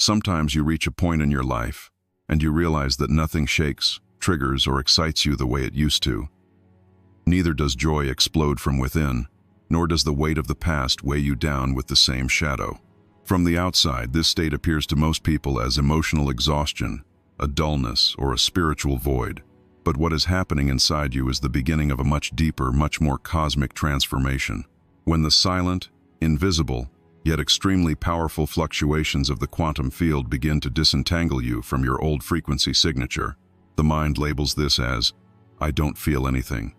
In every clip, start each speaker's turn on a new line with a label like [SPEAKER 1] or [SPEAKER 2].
[SPEAKER 1] Sometimes you reach a point in your life, and you realize that nothing shakes, triggers, or excites you the way it used to. Neither does joy explode from within, nor does the weight of the past weigh you down with the same shadow. From the outside, this state appears to most people as emotional exhaustion, a dullness, or a spiritual void. But what is happening inside you is the beginning of a much deeper, much more cosmic transformation. When the silent, invisible, yet extremely powerful fluctuations of the quantum field begin to disentangle you from your old frequency signature, the mind labels this as, "I don't feel anything."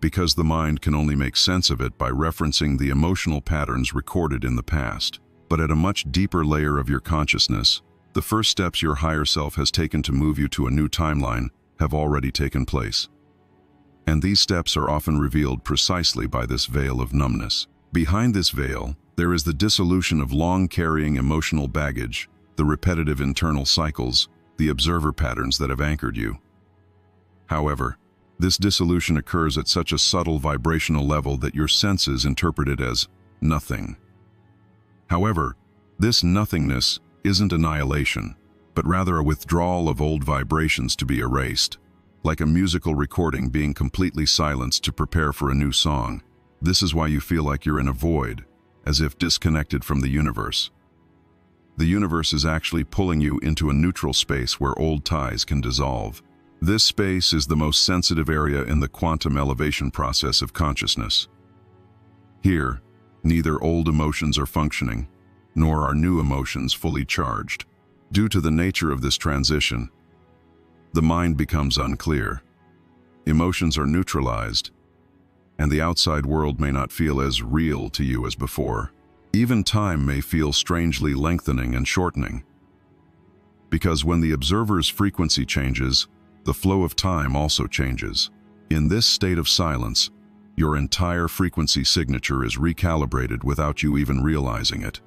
[SPEAKER 1] Because the mind can only make sense of it by referencing the emotional patterns recorded in the past. But at a much deeper layer of your consciousness, the first steps your higher self has taken to move you to a new timeline have already taken place. And these steps are often revealed precisely by this veil of numbness. Behind this veil, there is the dissolution of long-carrying emotional baggage, the repetitive internal cycles, the observer patterns that have anchored you. However, this dissolution occurs at such a subtle vibrational level that your senses interpret it as nothing. However, this nothingness isn't annihilation, but rather a withdrawal of old vibrations to be erased, like a musical recording being completely silenced to prepare for a new song. This is why you feel like you're in a void, as if disconnected from the universe. The universe is actually pulling you into a neutral space where old ties can dissolve. This space is the most sensitive area in the quantum elevation process of consciousness. Here, neither old emotions are functioning, nor are new emotions fully charged. Due to the nature of this transition, the mind becomes unclear. Emotions are neutralized, and the outside world may not feel as real to you as before. Even time may feel strangely lengthening and shortening. Because when the observer's frequency changes, the flow of time also changes. In this state of silence, your entire frequency signature is recalibrated without you even realizing it.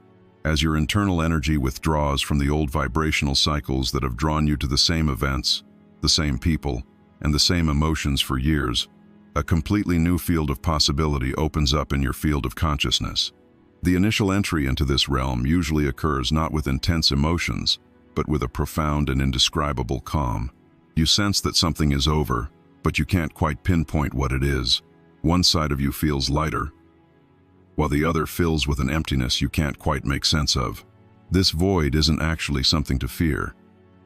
[SPEAKER 1] As your internal energy withdraws from the old vibrational cycles that have drawn you to the same events, the same people, and the same emotions for years, a completely new field of possibility opens up in your field of consciousness. The initial entry into this realm usually occurs not with intense emotions, but with a profound and indescribable calm. You sense that something is over, but you can't quite pinpoint what it is. One side of you feels lighter, while the other fills with an emptiness you can't quite make sense of. This void isn't actually something to fear.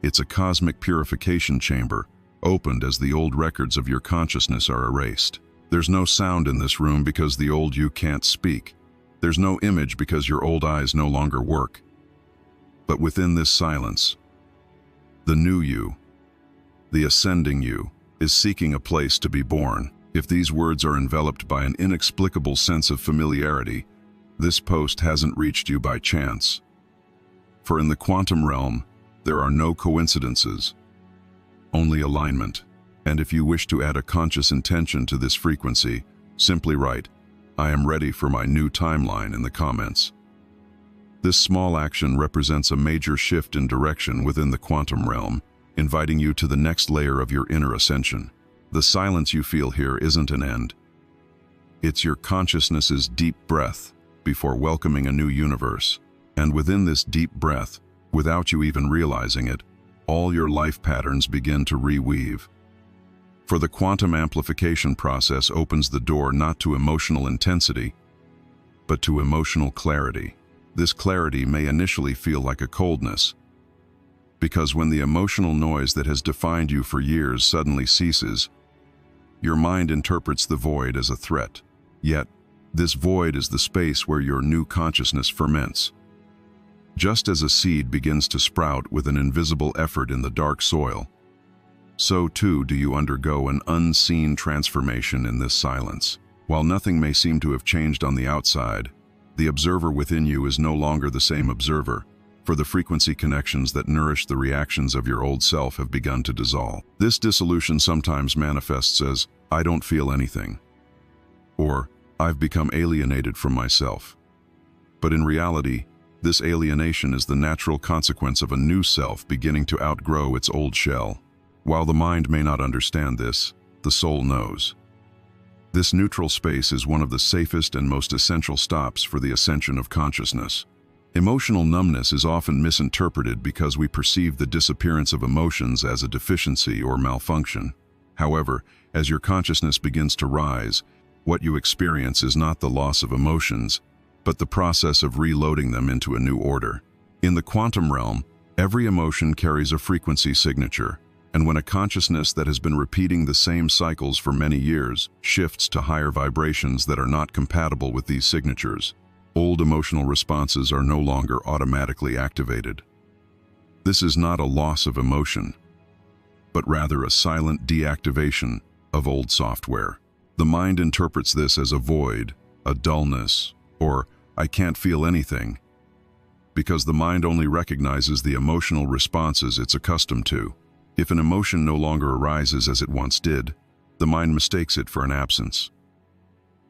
[SPEAKER 1] It's a cosmic purification chamber, opened as the old records of your consciousness are erased. There's no sound in this room because the old you can't speak. There's no image because your old eyes no longer work. But within this silence, the new you, the ascending you, is seeking a place to be born. If these words are enveloped by an inexplicable sense of familiarity, this post hasn't reached you by chance. For in the quantum realm, there are no coincidences, only alignment. And if you wish to add a conscious intention to this frequency, simply write, "I am ready for my new timeline" in the comments. This small action represents a major shift in direction within the quantum realm, inviting you to the next layer of your inner ascension. The silence you feel here isn't an end. It's your consciousness's deep breath before welcoming a new universe. And within this deep breath, without you even realizing it, all your life patterns begin to reweave. For the quantum amplification process opens the door not to emotional intensity, but to emotional clarity. This clarity may initially feel like a coldness, because when the emotional noise that has defined you for years suddenly ceases, your mind interprets the void as a threat. Yet, this void is the space where your new consciousness ferments. Just as a seed begins to sprout with an invisible effort in the dark soil, so too do you undergo an unseen transformation in this silence. While nothing may seem to have changed on the outside, the observer within you is no longer the same observer, for the frequency connections that nourish the reactions of your old self have begun to dissolve. This dissolution sometimes manifests as, "I don't feel anything," or "I've become alienated from myself." But in reality, this alienation is the natural consequence of a new self beginning to outgrow its old shell. While the mind may not understand this, the soul knows. This neutral space is one of the safest and most essential stops for the ascension of consciousness. Emotional numbness is often misinterpreted because we perceive the disappearance of emotions as a deficiency or malfunction. However, as your consciousness begins to rise, what you experience is not the loss of emotions, but the process of reloading them into a new order. In the quantum realm, every emotion carries a frequency signature, and when a consciousness that has been repeating the same cycles for many years shifts to higher vibrations that are not compatible with these signatures, old emotional responses are no longer automatically activated. This is not a loss of emotion, but rather a silent deactivation of old software. The mind interprets this as a void, a dullness, or "I can't feel anything," because the mind only recognizes the emotional responses it's accustomed to. If an emotion no longer arises as it once did, the mind mistakes it for an absence.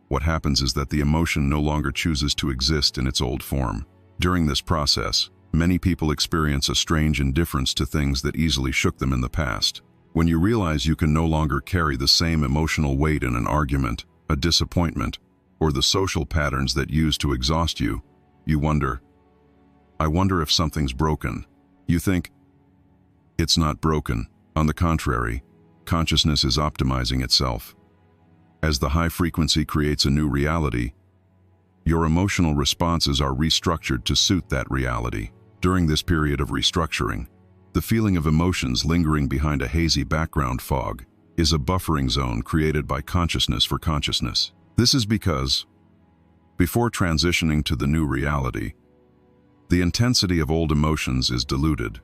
[SPEAKER 1] What happens is that the emotion no longer chooses to exist in its old form. During this process, many people experience a strange indifference to things that easily shook them in the past. When you realize you can no longer carry the same emotional weight in an argument, a disappointment, or the social patterns that used to exhaust you, you wonder, "I wonder if something's broken." You think, it's not broken. On the contrary, consciousness is optimizing itself. As the high frequency creates a new reality, your emotional responses are restructured to suit that reality. During this period of restructuring, the feeling of emotions lingering behind a hazy background fog is a buffering zone created by consciousness for consciousness. This is because, before transitioning to the new reality, the intensity of old emotions is diluted.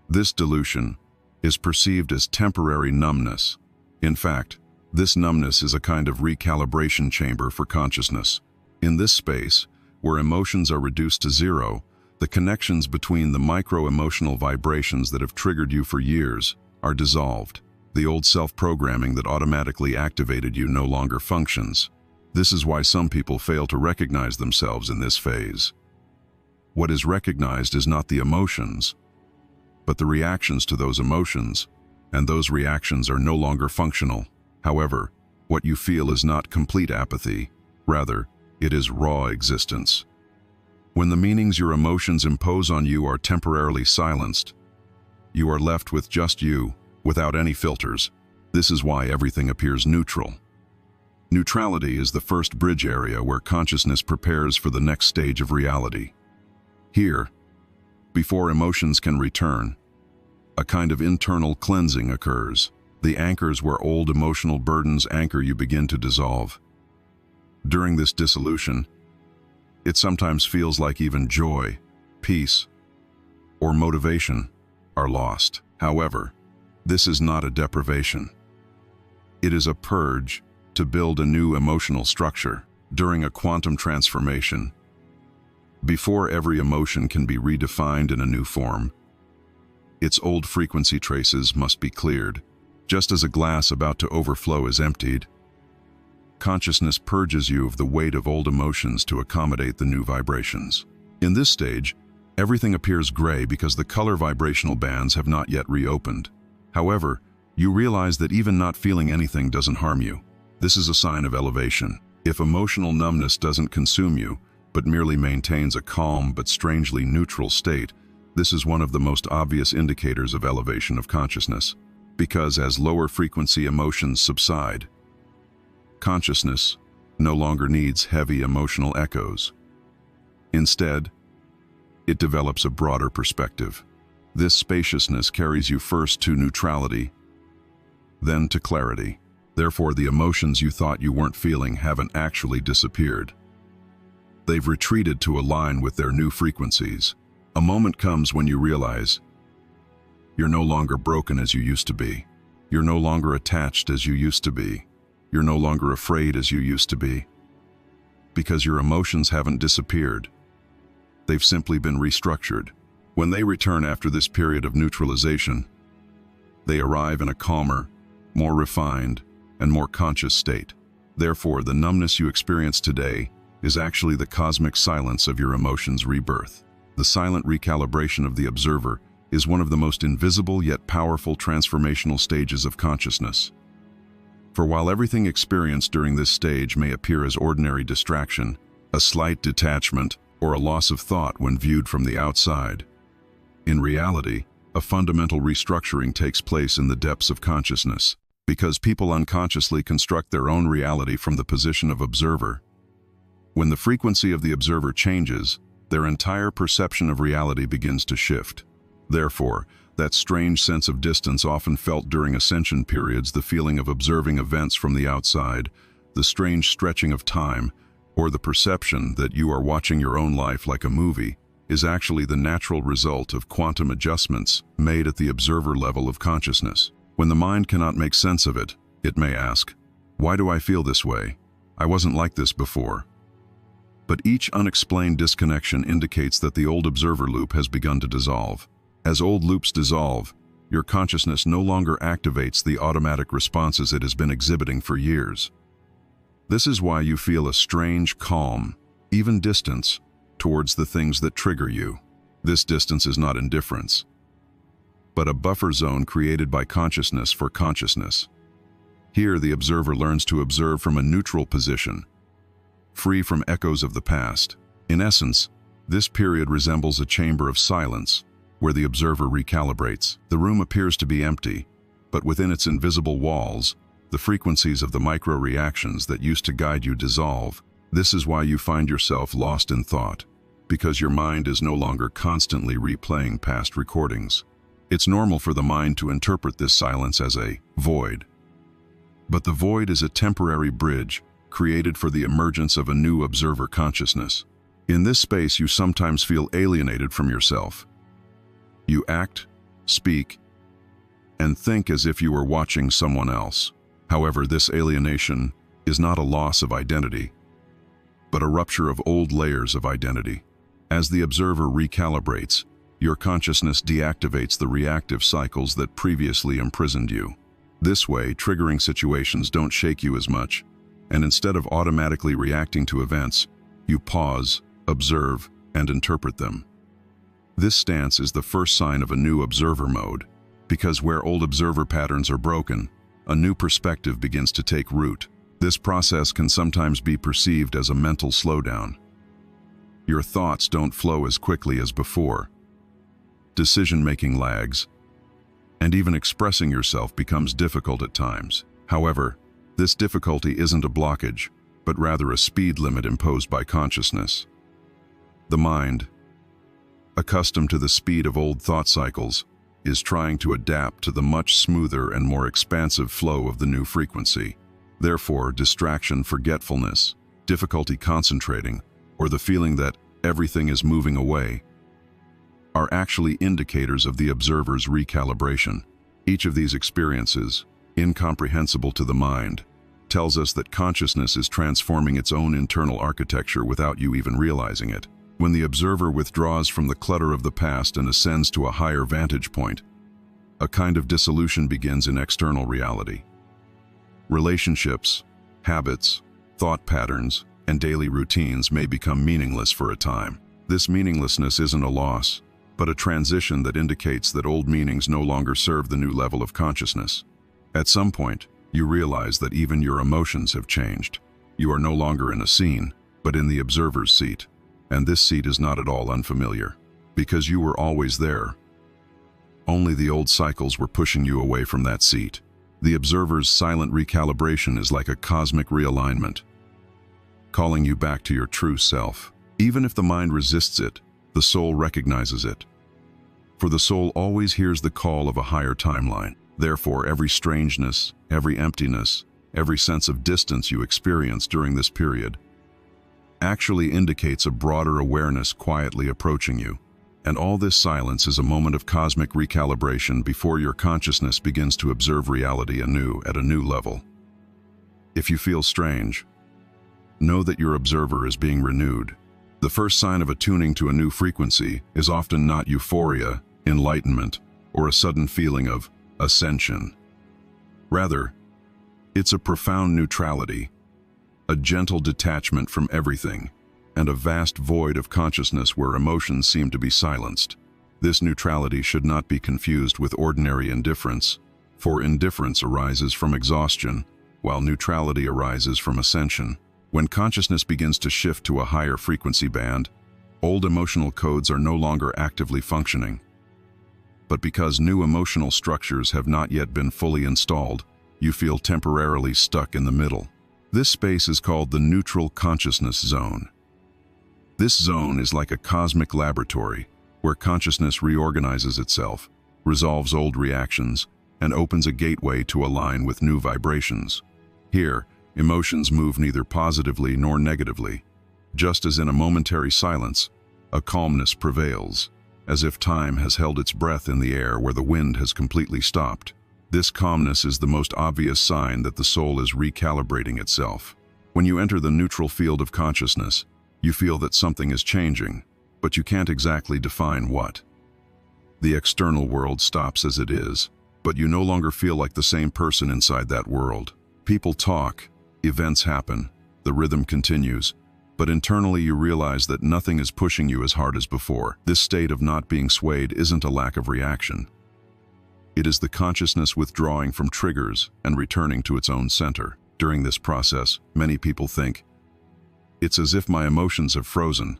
[SPEAKER 1] This dilution is perceived as temporary numbness. In fact, this numbness is a kind of recalibration chamber for consciousness. In this space, where emotions are reduced to zero, the connections between the micro-emotional vibrations that have triggered you for years are dissolved. The old self-programming that automatically activated you no longer functions. This is why some people fail to recognize themselves in this phase. What is recognized is not the emotions, but the reactions to those emotions, and those reactions are no longer functional. However, what you feel is not complete apathy, rather, it is raw existence. When the meanings your emotions impose on you are temporarily silenced, you are left with just you, without any filters. This is why everything appears neutral. Neutrality is the first bridge area where consciousness prepares for the next stage of reality. Here, before emotions can return, a kind of internal cleansing occurs. The anchors where old emotional burdens anchor you begin to dissolve. During this dissolution, it sometimes feels like even joy, peace, or motivation are lost. However, this is not a deprivation. It is a purge to build a new emotional structure. During a quantum transformation, before every emotion can be redefined in a new form, its old frequency traces must be cleared. Just as a glass about to overflow is emptied, consciousness purges you of the weight of old emotions to accommodate the new vibrations. In this stage, everything appears gray because the color vibrational bands have not yet reopened. However, you realize that even not feeling anything doesn't harm you. This is a sign of elevation. If emotional numbness doesn't consume you, but merely maintains a calm but strangely neutral state, this is one of the most obvious indicators of elevation of consciousness. Because as lower frequency emotions subside, consciousness no longer needs heavy emotional echoes. Instead, it develops a broader perspective. This spaciousness carries you first to neutrality, then to clarity. Therefore, the emotions you thought you weren't feeling haven't actually disappeared. They've retreated to align with their new frequencies. A moment comes when you realize you're no longer broken as you used to be. You're no longer attached as you used to be. You're no longer afraid as you used to be. Because your emotions haven't disappeared. They've simply been restructured. When they return after this period of neutralization, they arrive in a calmer, more refined, and more conscious state. Therefore, the numbness you experience today is actually the cosmic silence of your emotions' rebirth. The silent recalibration of the observer is one of the most invisible yet powerful transformational stages of consciousness. For while everything experienced during this stage may appear as ordinary distraction, a slight detachment, or a loss of thought when viewed from the outside. In reality, a fundamental restructuring takes place in the depths of consciousness, because people unconsciously construct their own reality from the position of observer. When the frequency of the observer changes, their entire perception of reality begins to shift. Therefore, that strange sense of distance often felt during ascension periods, the feeling of observing events from the outside, the strange stretching of time, or the perception that you are watching your own life like a movie, is actually the natural result of quantum adjustments made at the observer level of consciousness. When the mind cannot make sense of it, it may ask, "Why do I feel this way? I wasn't like this before." But each unexplained disconnection indicates that the old observer loop has begun to dissolve. As old loops dissolve, your consciousness no longer activates the automatic responses it has been exhibiting for years. This is why you feel a strange calm, even distance, towards the things that trigger you. This distance is not indifference, but a buffer zone created by consciousness for consciousness. Here, the observer learns to observe from a neutral position, free from echoes of the past. In essence, this period resembles a chamber of silence, where the observer recalibrates. The room appears to be empty, but within its invisible walls, the frequencies of the micro-reactions that used to guide you dissolve. This is why you find yourself lost in thought, because your mind is no longer constantly replaying past recordings. It's normal for the mind to interpret this silence as a void. But the void is a temporary bridge created for the emergence of a new observer consciousness. In this space, you sometimes feel alienated from yourself. You act, speak, and think as if you were watching someone else. However, this alienation is not a loss of identity, but a rupture of old layers of identity. As the observer recalibrates, your consciousness deactivates the reactive cycles that previously imprisoned you. This way, triggering situations don't shake you as much, and instead of automatically reacting to events, you pause, observe, and interpret them. This stance is the first sign of a new observer mode, because where old observer patterns are broken, a new perspective begins to take root. This process can sometimes be perceived as a mental slowdown. Your thoughts don't flow as quickly as before. Decision-making lags, and even expressing yourself becomes difficult at times. However, this difficulty isn't a blockage, but rather a speed limit imposed by consciousness. The mind, accustomed to the speed of old thought cycles, is trying to adapt to the much smoother and more expansive flow of the new frequency. Therefore, distraction, forgetfulness, difficulty concentrating, or the feeling that everything is moving away are actually indicators of the observer's recalibration. Each of these experiences, incomprehensible to the mind, tells us that consciousness is transforming its own internal architecture without you even realizing it. When the observer withdraws from the clutter of the past and ascends to a higher vantage point, a kind of dissolution begins in external reality. Relationships, habits, thought patterns, and daily routines may become meaningless for a time. This meaninglessness isn't a loss, but a transition that indicates that old meanings no longer serve the new level of consciousness. At some point, you realize that even your emotions have changed. You are no longer in a scene, but in the observer's seat. And this seat is not at all unfamiliar, because you were always there. Only the old cycles were pushing you away from that seat. The observer's silent recalibration is like a cosmic realignment, calling you back to your true self. Even if the mind resists it, the soul recognizes it. For the soul always hears the call of a higher timeline. Therefore, every strangeness, every emptiness, every sense of distance you experience during this period actually indicates a broader awareness quietly approaching you. And all this silence is a moment of cosmic recalibration before your consciousness begins to observe reality anew at a new level. If you feel strange, know that your observer is being renewed. The first sign of attuning to a new frequency is often not euphoria, enlightenment, or a sudden feeling of ascension. Rather, it's a profound neutrality, a gentle detachment from everything, and a vast void of consciousness where emotions seem to be silenced. This neutrality should not be confused with ordinary indifference, for indifference arises from exhaustion, while neutrality arises from ascension. When consciousness begins to shift to a higher frequency band, Old emotional codes are no longer actively functioning. But because new emotional structures have not yet been fully installed, you feel temporarily stuck in the middle. This space is called the neutral consciousness zone. This zone is like a cosmic laboratory where consciousness reorganizes itself, resolves old reactions, and opens a gateway to align with new vibrations. Here, emotions move neither positively nor negatively. Just as in a momentary silence, a calmness prevails, as if time has held its breath in the air where the wind has completely stopped. This calmness is the most obvious sign that the soul is recalibrating itself. When you enter the neutral field of consciousness, you feel that something is changing, but you can't exactly define what. The external world stops as it is, but you no longer feel like the same person inside that world. People talk, events happen, the rhythm continues, but internally you realize that nothing is pushing you as hard as before. This state of not being swayed isn't a lack of reaction. It is the consciousness withdrawing from triggers and returning to its own center. During this process, many people think, "It's as if my emotions have frozen."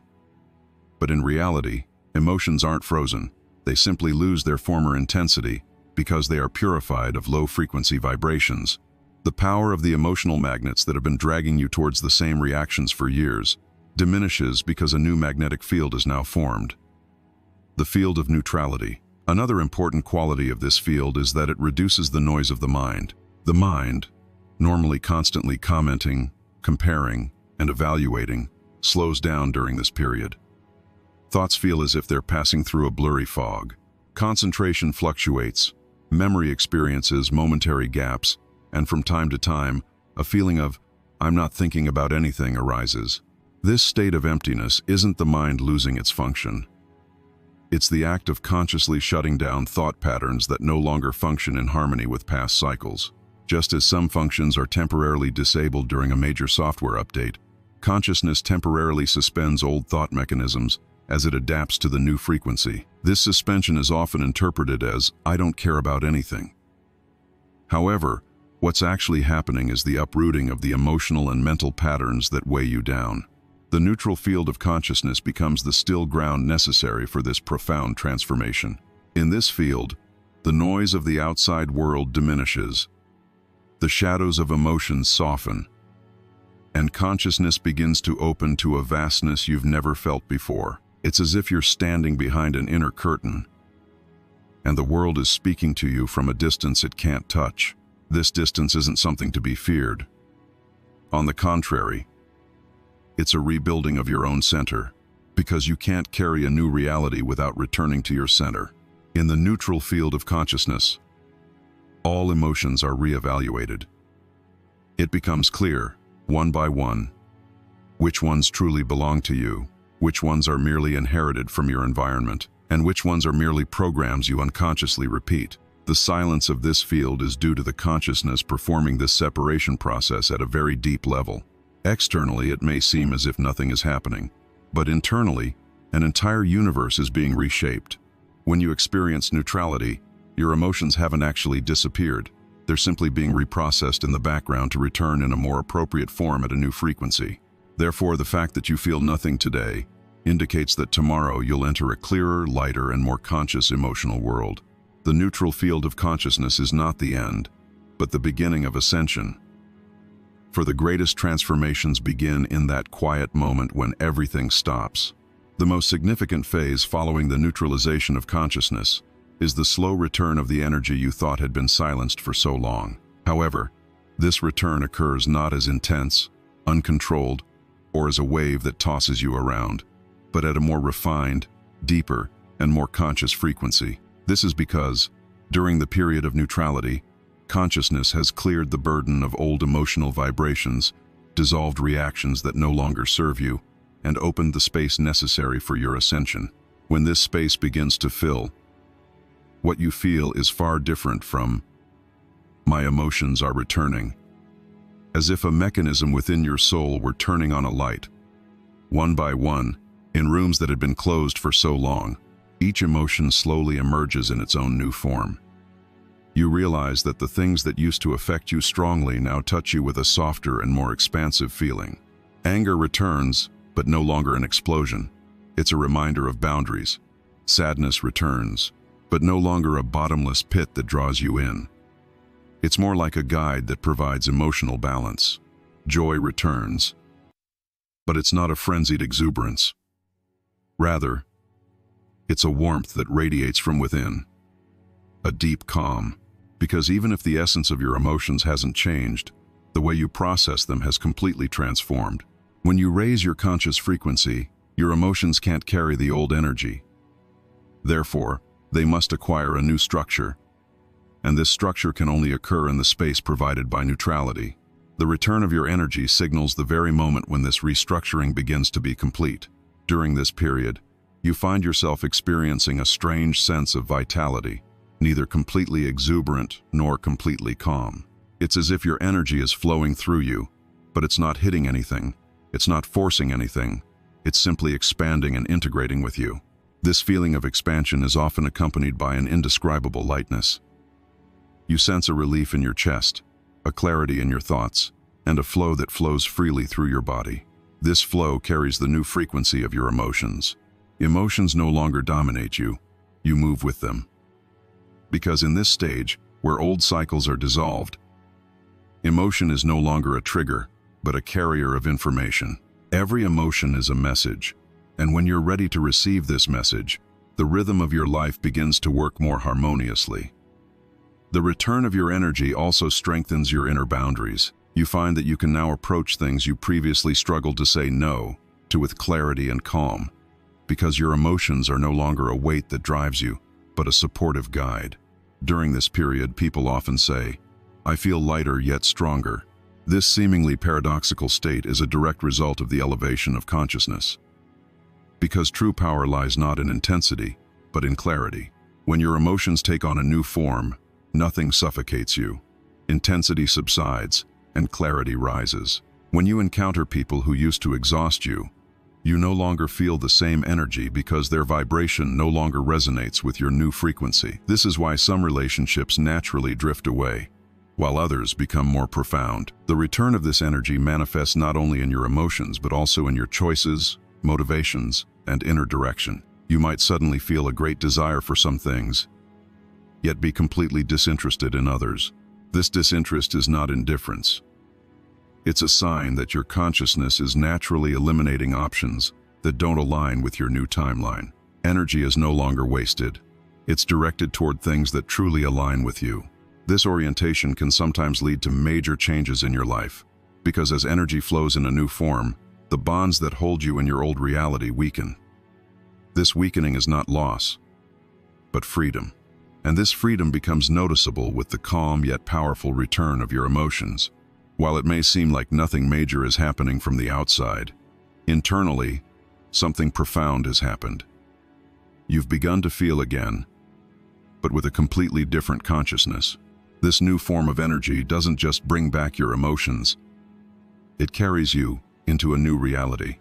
[SPEAKER 1] But in reality, emotions aren't frozen. They simply lose their former intensity because they are purified of low-frequency vibrations. The power of the emotional magnets that have been dragging you towards the same reactions for years diminishes because a new magnetic field is now formed. The field of neutrality. Another important quality of this field is that it reduces the noise of the mind. The mind, normally constantly commenting, comparing, and evaluating, slows down during this period. Thoughts feel as if they're passing through a blurry fog. Concentration fluctuates, memory experiences momentary gaps, and from time to time, a feeling of, "I'm not thinking about anything," arises. This state of emptiness isn't the mind losing its function. It's the act of consciously shutting down thought patterns that no longer function in harmony with past cycles. Just as some functions are temporarily disabled during a major software update, consciousness temporarily suspends old thought mechanisms as it adapts to the new frequency. This suspension is often interpreted as, "I don't care about anything." However, what's actually happening is the uprooting of the emotional and mental patterns that weigh you down. The neutral field of consciousness becomes the still ground necessary for this profound transformation. In this field, the noise of the outside world diminishes, the shadows of emotions soften, and consciousness begins to open to a vastness you've never felt before. It's as if you're standing behind an inner curtain, and the world is speaking to you from a distance it can't touch. This distance isn't something to be feared. On the contrary, it's a rebuilding of your own center, because you can't carry a new reality without returning to your center. In the neutral field of consciousness, all emotions are reevaluated. It becomes clear, one by one, which ones truly belong to you, which ones are merely inherited from your environment, and which ones are merely programs you unconsciously repeat. The silence of this field is due to the consciousness performing this separation process at a very deep level. Externally, it may seem as if nothing is happening, but internally, an entire universe is being reshaped. When you experience neutrality, your emotions haven't actually disappeared. They're simply being reprocessed in the background to return in a more appropriate form at a new frequency. Therefore, the fact that you feel nothing today indicates that tomorrow you'll enter a clearer, lighter, and more conscious emotional world. The neutral field of consciousness is not the end, but the beginning of ascension. For the greatest transformations begin in that quiet moment when everything stops. The most significant phase following the neutralization of consciousness is the slow return of the energy you thought had been silenced for so long. However, this return occurs not as intense, uncontrolled, or as a wave that tosses you around, but at a more refined, deeper, and more conscious frequency. This is because, during the period of neutrality, consciousness has cleared the burden of old emotional vibrations, dissolved reactions that no longer serve you, and opened the space necessary for your ascension. When this space begins to fill, what you feel is far different from, "My emotions are returning," as if a mechanism within your soul were turning on a light. One by one, in rooms that had been closed for so long, each emotion slowly emerges in its own new form. You realize that the things that used to affect you strongly now touch you with a softer and more expansive feeling. Anger returns, but no longer an explosion. It's a reminder of boundaries. Sadness returns, but no longer a bottomless pit that draws you in. It's more like a guide that provides emotional balance. Joy returns, but it's not a frenzied exuberance. Rather, it's a warmth that radiates from within. A deep calm, because even if the essence of your emotions hasn't changed, the way you process them has completely transformed. When you raise your conscious frequency, your emotions can't carry the old energy. Therefore, they must acquire a new structure. And this structure can only occur in the space provided by neutrality. The return of your energy signals the very moment when this restructuring begins to be complete. During this period, you find yourself experiencing a strange sense of vitality, neither completely exuberant nor completely calm. It's as if your energy is flowing through you, but it's not hitting anything. It's not forcing anything. It's simply expanding and integrating with you. This feeling of expansion is often accompanied by an indescribable lightness. You sense a relief in your chest, a clarity in your thoughts, and a flow that flows freely through your body. This flow carries the new frequency of your emotions. Emotions no longer dominate you. You move with them. Because in this stage, where old cycles are dissolved, emotion is no longer a trigger, but a carrier of information. Every emotion is a message, and when you're ready to receive this message, the rhythm of your life begins to work more harmoniously. The return of your energy also strengthens your inner boundaries. You find that you can now approach things you previously struggled to say no to with clarity and calm, because your emotions are no longer a weight that drives you, but a supportive guide. During this period, people often say, "I feel lighter yet stronger." This seemingly paradoxical state is a direct result of the elevation of consciousness. Because true power lies not in intensity, but in clarity. When your emotions take on a new form, nothing suffocates you. Intensity subsides, and clarity rises. When you encounter people who used to exhaust you, you no longer feel the same energy because their vibration no longer resonates with your new frequency. This is why some relationships naturally drift away, while others become more profound. The return of this energy manifests not only in your emotions, but also in your choices, motivations, and inner direction. You might suddenly feel a great desire for some things, yet be completely disinterested in others. This disinterest is not indifference. It's a sign that your consciousness is naturally eliminating options that don't align with your new timeline. Energy is no longer wasted. It's directed toward things that truly align with you. This orientation can sometimes lead to major changes in your life, because as energy flows in a new form, the bonds that hold you in your old reality weaken. This weakening is not loss, but freedom. And this freedom becomes noticeable with the calm yet powerful return of your emotions. While it may seem like nothing major is happening from the outside, internally, something profound has happened. You've begun to feel again, but with a completely different consciousness. This new form of energy doesn't just bring back your emotions, it carries you into a new reality.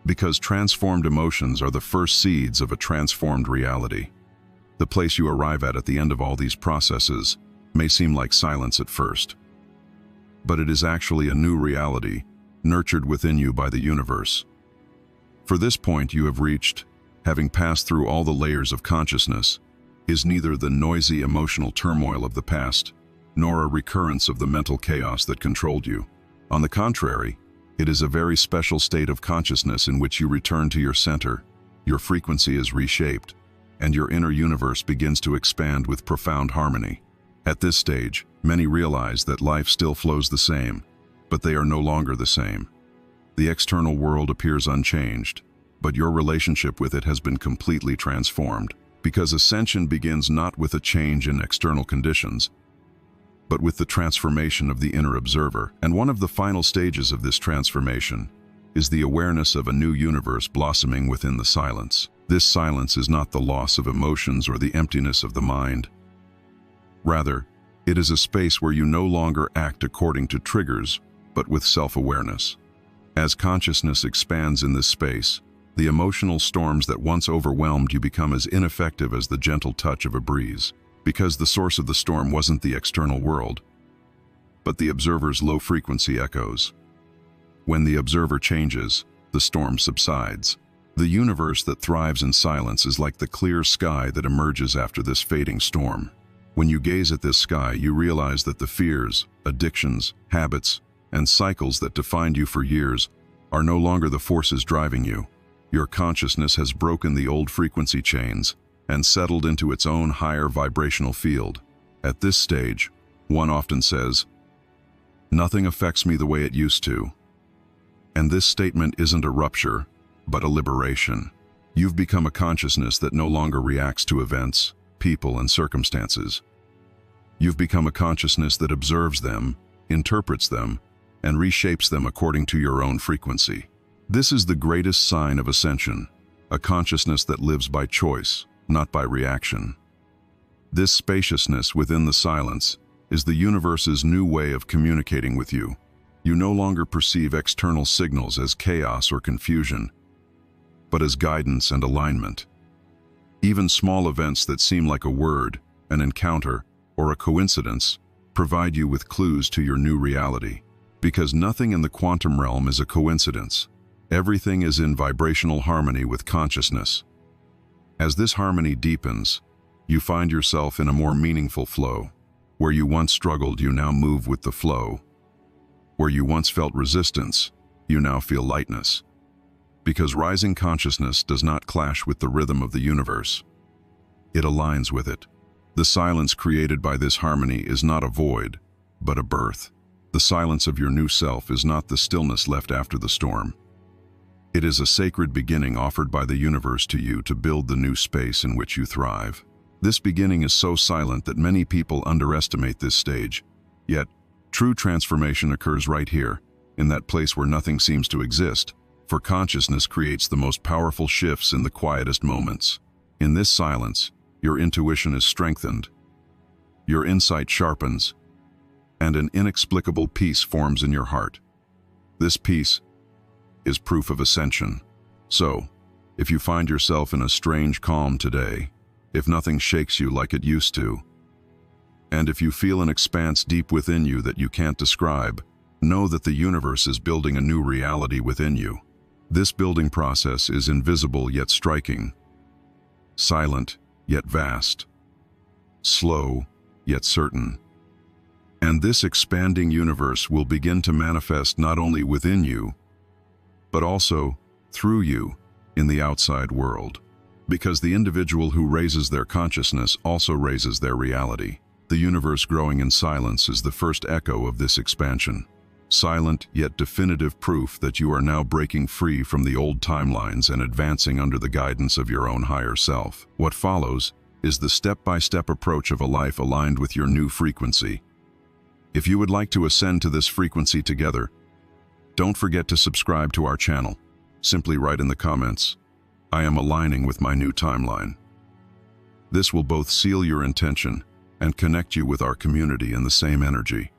[SPEAKER 1] Because transformed emotions are the first seeds of a transformed reality. The place you arrive at the end of all these processes may seem like silence at first, but it is actually a new reality, nurtured within you by the universe. For this point you have reached, having passed through all the layers of consciousness, is neither the noisy emotional turmoil of the past, nor a recurrence of the mental chaos that controlled you. On the contrary, it is a very special state of consciousness in which you return to your center, your frequency is reshaped, and your inner universe begins to expand with profound harmony. At this stage, many realize that life still flows the same, but they are no longer the same. The external world appears unchanged, but your relationship with it has been completely transformed. Because ascension begins not with a change in external conditions, but with the transformation of the inner observer. And one of the final stages of this transformation is the awareness of a new universe blossoming within the silence. This silence is not the loss of emotions or the emptiness of the mind. Rather, it is a space where you no longer act according to triggers, but with self-awareness. As consciousness expands in this space, the emotional storms that once overwhelmed you become as ineffective as the gentle touch of a breeze, because the source of the storm wasn't the external world, but the observer's low-frequency echoes. When the observer changes, the storm subsides. The universe that thrives in silence is like the clear sky that emerges after this fading storm. When you gaze at this sky, you realize that the fears, addictions, habits, and cycles that defined you for years are no longer the forces driving you. Your consciousness has broken the old frequency chains and settled into its own higher vibrational field. At this stage, one often says, "Nothing affects me the way it used to." And this statement isn't a rupture, but a liberation. You've become a consciousness that no longer reacts to events, people, and circumstances. You've become a consciousness that observes them, interprets them, and reshapes them according to your own frequency. This is the greatest sign of ascension, a consciousness that lives by choice, not by reaction. This spaciousness within the silence is the universe's new way of communicating with you. You no longer perceive external signals as chaos or confusion, but as guidance and alignment. Even small events that seem like a word, an encounter, or a coincidence provide you with clues to your new reality. Because nothing in the quantum realm is a coincidence. Everything is in vibrational harmony with consciousness. As this harmony deepens, you find yourself in a more meaningful flow. Where you once struggled, you now move with the flow. Where you once felt resistance, you now feel lightness. Because rising consciousness does not clash with the rhythm of the universe. It aligns with it. The silence created by this harmony is not a void, but a birth. The silence of your new self is not the stillness left after the storm. It is a sacred beginning offered by the universe to you to build the new space in which you thrive. This beginning is so silent that many people underestimate this stage. Yet, true transformation occurs right here, in that place where nothing seems to exist. For consciousness creates the most powerful shifts in the quietest moments. In this silence, your intuition is strengthened, your insight sharpens, and an inexplicable peace forms in your heart. This peace is proof of ascension. So, if you find yourself in a strange calm today, if nothing shakes you like it used to, and if you feel an expanse deep within you that you can't describe, know that the universe is building a new reality within you. This building process is invisible yet striking, silent yet vast, slow yet certain. And this expanding universe will begin to manifest not only within you, but also through you in the outside world. Because the individual who raises their consciousness also raises their reality. The universe growing in silence is the first echo of this expansion. Silent yet definitive proof that you are now breaking free from the old timelines and advancing under the guidance of your own higher self. What follows is the step-by-step approach of a life aligned with your new frequency. If you would like to ascend to this frequency together, don't forget to subscribe to our channel. Simply write in the comments, "I am aligning with my new timeline." This will both seal your intention and connect you with our community in the same energy.